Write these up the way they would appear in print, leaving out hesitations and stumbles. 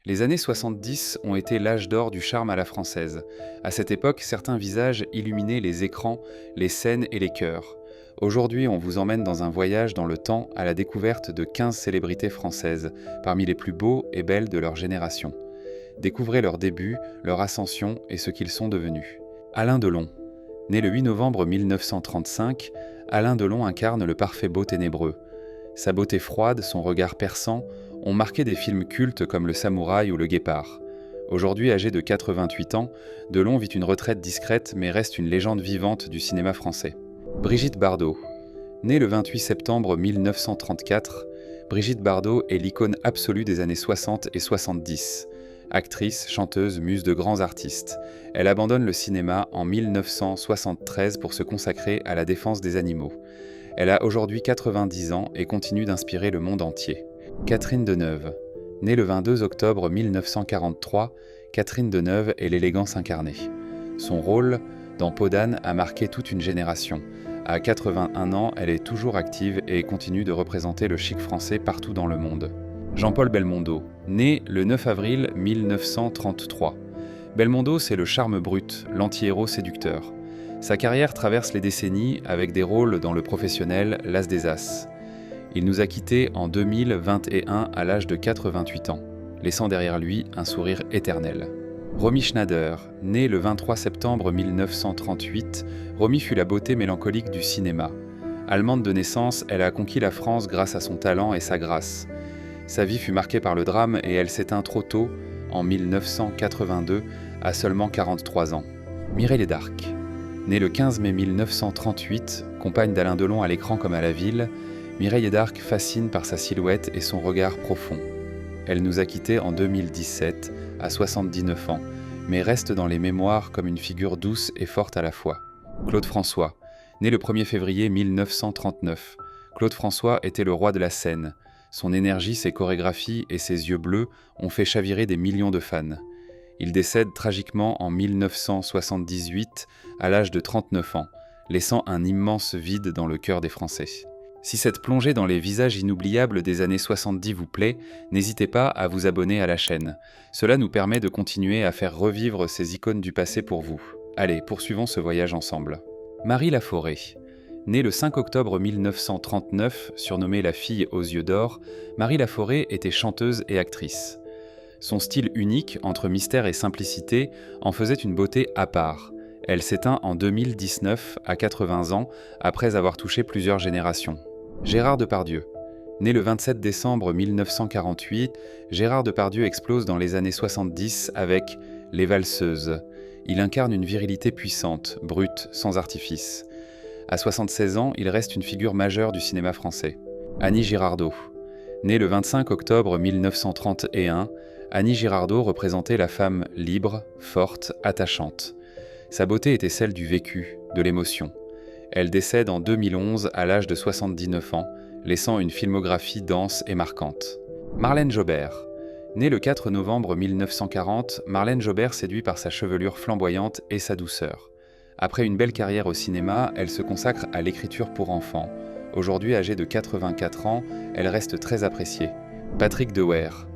Les années 70 ont été l'âge d'or du charme à la française. À cette époque, certains visages illuminaient les écrans, les scènes et les cœurs. Aujourd'hui, on vous emmène dans un voyage dans le temps à la découverte de 15 célébrités françaises, parmi les plus beaux et belles de leur génération. Découvrez leurs débuts, leur ascension et ce qu'ils sont devenus. Alain Delon. Né le 8 novembre 1935, Alain Delon incarne le parfait beau ténébreux. Sa beauté froide, son regard perçant, ont marqué des films cultes comme Le Samouraï ou Le Guépard. Aujourd'hui âgé de 88 ans, Delon vit une retraite discrète mais reste une légende vivante du cinéma français. Brigitte Bardot. Née le 28 septembre 1934, Brigitte Bardot est l'icône absolue des années 60 et 70. Actrice, chanteuse, muse de grands artistes. Elle abandonne le cinéma en 1973 pour se consacrer à la défense des animaux. Elle a aujourd'hui 90 ans et continue d'inspirer le monde entier. Catherine Deneuve. Née le 22 octobre 1943, Catherine Deneuve est l'élégance incarnée. Son rôle dans Peau d'âne a marqué toute une génération. À 81 ans, elle est toujours active et continue de représenter le chic français partout dans le monde. Jean-Paul Belmondo. Né le 9 avril 1933. Belmondo, c'est le charme brut, l'anti-héros séducteur. Sa carrière traverse les décennies avec des rôles dans Le Professionnel, L'As des As. Il nous a quittés en 2021 à l'âge de 88 ans, laissant derrière lui un sourire éternel. Romy Schneider, née le 23 septembre 1938, Romy fut la beauté mélancolique du cinéma. Allemande de naissance, elle a conquis la France grâce à son talent et sa grâce. Sa vie fut marquée par le drame et elle s'éteint trop tôt, en 1982, à seulement 43 ans. Mireille Darc. Née le 15 mai 1938, compagne d'Alain Delon à l'écran comme à la ville, Mireille Darc fascine par sa silhouette et son regard profond. Elle nous a quittés en 2017, à 79 ans, mais reste dans les mémoires comme une figure douce et forte à la fois. Claude François. Né le 1er février 1939, Claude François était le roi de la scène. Son énergie, ses chorégraphies et ses yeux bleus ont fait chavirer des millions de fans. Il décède tragiquement en 1978, à l'âge de 39 ans, laissant un immense vide dans le cœur des Français. Si cette plongée dans les visages inoubliables des années 70 vous plaît, n'hésitez pas à vous abonner à la chaîne. Cela nous permet de continuer à faire revivre ces icônes du passé pour vous. Allez, poursuivons ce voyage ensemble. Marie Laforêt. Née le 5 octobre 1939, surnommée la fille aux yeux d'or, Marie Laforêt était chanteuse et actrice. Son style unique, entre mystère et simplicité, en faisait une beauté à part. Elle s'éteint en 2019, à 80 ans, après avoir touché plusieurs générations. Gérard Depardieu. Né le 27 décembre 1948, Gérard Depardieu explose dans les années 70 avec Les Valseuses. Il incarne une virilité puissante, brute, sans artifice. À 76 ans, il reste une figure majeure du cinéma français. Annie Girardot. Née le 25 octobre 1931, Annie Girardot représentait la femme libre, forte, attachante. Sa beauté était celle du vécu, de l'émotion. Elle décède en 2011 à l'âge de 79 ans, laissant une filmographie dense et marquante. Marlène Jobert. Née le 4 novembre 1940, Marlène Jobert séduit par sa chevelure flamboyante et sa douceur. Après une belle carrière au cinéma, elle se consacre à l'écriture pour enfants. Aujourd'hui âgée de 84 ans, elle reste très appréciée. Patrick Dewaer.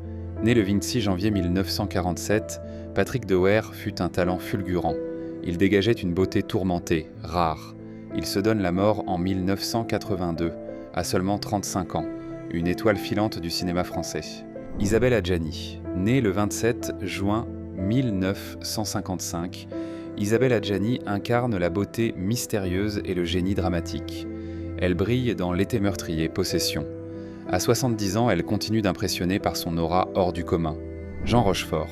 Né le 26 janvier 1947, Patrick Dewaer fut un talent fulgurant. Il dégageait une beauté tourmentée, rare. Il se donne la mort en 1982, à seulement 35 ans, une étoile filante du cinéma français. Isabelle Adjani. Née le 27 juin 1955, Isabelle Adjani incarne la beauté mystérieuse et le génie dramatique. Elle brille dans L'été meurtrier, Possession. À 70 ans, elle continue d'impressionner par son aura hors du commun. Jean Rochefort.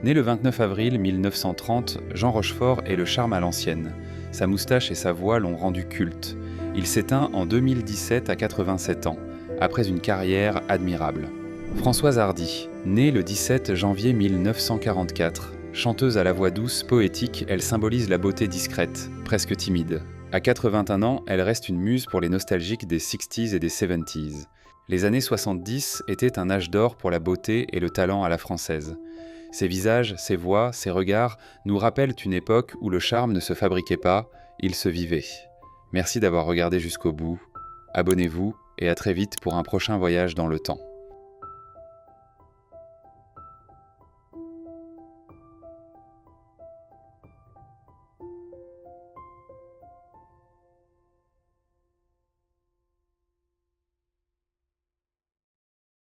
Né le 29 avril 1930, Jean Rochefort est le charme à l'ancienne. Sa moustache et sa voix l'ont rendu culte. Il s'éteint en 2017 à 87 ans, après une carrière admirable. Françoise Hardy. Née le 17 janvier 1944, chanteuse à la voix douce, poétique, elle symbolise la beauté discrète, presque timide. À 81 ans, elle reste une muse pour les nostalgiques des 60s et des 70s. Les années 70 étaient un âge d'or pour la beauté et le talent à la française. Ses visages, ses voix, ses regards nous rappellent une époque où le charme ne se fabriquait pas, il se vivait. Merci d'avoir regardé jusqu'au bout. Abonnez-vous et à très vite pour un prochain voyage dans le temps.